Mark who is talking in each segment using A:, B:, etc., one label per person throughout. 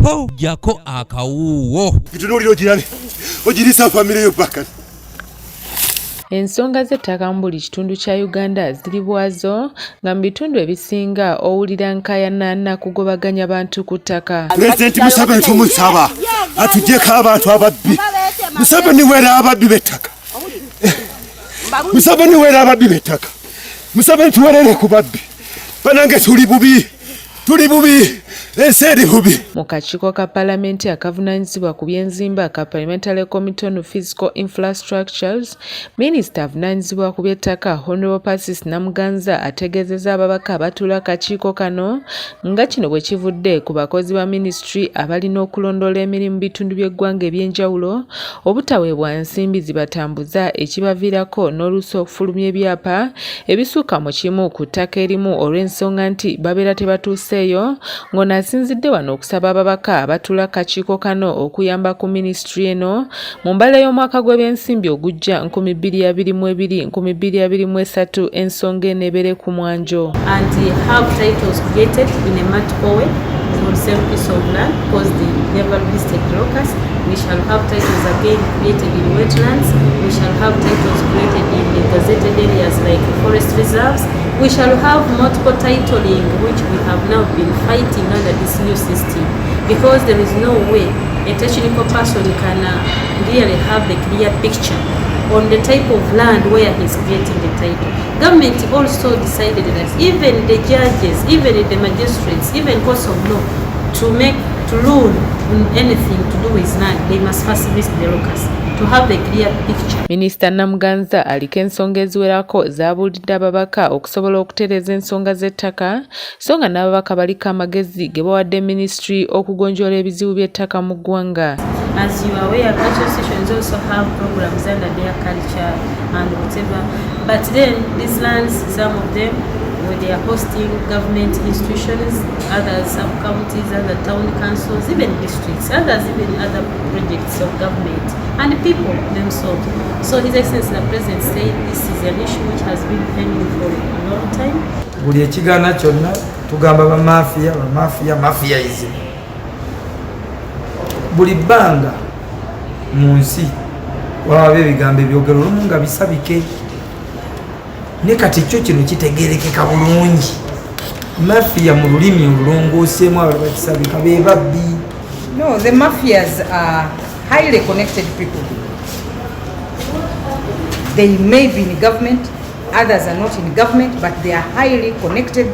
A: po jako akawuwo
B: kitunuliro kirale ogirisa family yo paka.
C: Ensonga z'ettaka mu buli kitundu kya Uganda ziri bwazo nga mu bitundu ebisinga owulira nkayana kugobaganya bantu ku ttaka.
B: President Museveni tumusaba atuggyeko abantu ababbi. Museveni wera ababbi b'ettaka. Museveni wera ababbi b'ettaka. Museveni tuwerere ku babbi. Banange tuli bubi.
C: Mu kakiiko ka Paalamenti akavunaanyizibwa ku by'enzimba ka Parliamentary Committee on Physical Infrastructures, Minisita avunaanyizibwa ku by'ettaka Honorable Persis Namuganza ategeezezza ababaka abatuula akakiiko kano nga kino bwe kivudde ku bakozi ba minisitule abalina okulondoola emirimu bitundu by'eggwanga eby'enjawulo obutaweebwa nsimbi zibatambuza ekibaviirako n'oluusi okufulumya ebyapa ebisuuka mu kimu ku ttaka erimu olw'ensonga nti babeera tebatuuseeyo ng'onasinzidde wano okusaba ababaka abatuula akakiiko kano okuyamba ku minisitule eno mu mbala y'omwaka gw'ebyensimbi ogujja 2022-2023 ensonga eno ebeere ku mwanjo.
D: And have titles created in a multiple way on the same piece of land because they never listed locus. We shall have titles again created in wetlands. We shall have titles created in the gazetted areas like forest reserves. We shall have multiple titling, which we have now been fighting under this new system, because there is no way a technical person can really have the clear picture on the type of land where he's creating the title. Government also decided that even the judges, even the magistrates, even courts of law, to rule on anything to do with land, they must first list the locus to have the clear picture.
C: Minisita Namuganza aliko ensonga eziwerako z'abuulidde ababaka okusobola okutereeza ensonga z'ettaka so nga n'ababaka baliko amagezi ge bawadde minisitule okugonjoola ebizibu by'ettaka mu ggwanga.
D: As you are aware, cultural stations also have programs under their culture and whatever. But then these lands, some of them, where they are hosting government institutions, others sub-counties, other town councils, even districts, others even other projects of government, and people themselves. So His Excellency the President said this is an issue which has been pending for a long time.
E: Buli ekigaana kyonna tugamba mafiyaism. Buli bbanga mu nsi waba ebigambo ebyogero olumu nga bisabike ne kati kyo kino kitegeerekeka bulungi. Mafia mu lulimi olulongooseemu abakisabika be babbi.
F: No, the mafias are highly connected people. They may be in government, others are not in government, but they are highly connected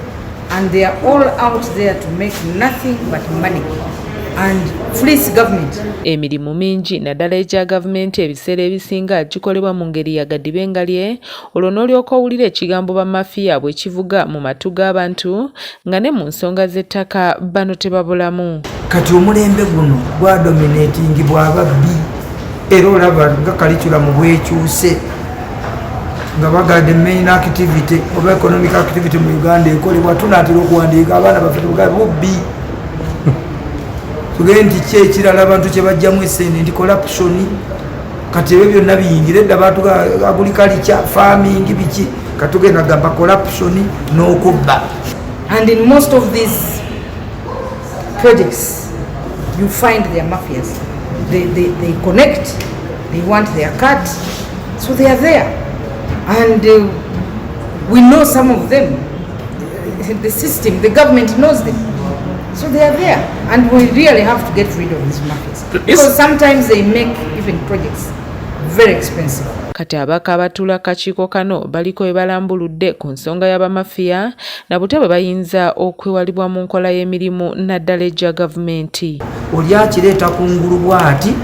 F: and they are all out there to make nothing but money and fleece government.
C: Emirimu mingi naddala egya gavumenti ebiseera ebisinga gikolebwa mu ngeri ya gadibengalye olwo n'olyoka owulira ekigambo bamafiya bwe kivuga mu matu g'abantu nga ne mu nsonga z'ettaka bano tebabulamu.
E: Kati omulembe guno gwa dominatingibwa ababbi era olaba nga kalikula mu bwekyuse nga bagadde main activity oba economic activity mu Uganda ekolebwa tunaatera okuwandiika abaana baffe tugabe bubbi. Tugende ki ekirala abantu kye bajjamu esente ndi corruption. Kati ebyo byonna biyingire edda abantu agriculture farming biki katugenda gamba corruption n'okubba.
F: And in most of these projects you find their mafias. They connect, they want their cut, so they are there. And we know some of them. The system, the government knows them. So they are there, and we really have to get rid of these mafias because sometimes they make even projects very expensive.
C: Kati abaka abatuula akakiiko kano baliko bwe balambuludde ku nsonga y'abamafiya na bute bwe bayinza okwewalibwa mu nkola y'emirimu naddala egya gavumenti.
E: Oli akireeta kungulu bw'ati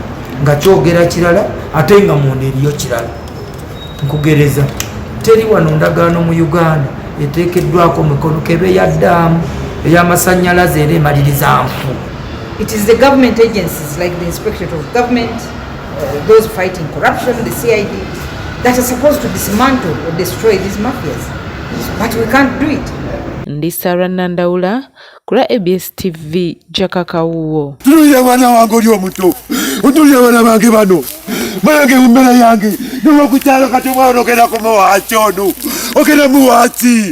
E: nga kyogera kirala ate nga munda eriyo kirala. Nkugereza teri wano ndagaano mu Uganda eteekeddwako mikono kebe ya ddaamu ey'amasannyalaze era emaliriza nfu.
F: It is the government agencies like the Inspectorate of Government, those fighting corruption, the CID, that are supposed to dismantle or destroy these mafias. But we can't do it.
C: Ndi Sarah Nandaula kula ABS TV Jakakawuwo.
B: Tulira wana wange oli omuto. Otulira wana bange bano. Bange umbera yange. Nimo kutalo kati mwana okera ko muwachono. Okera muwati.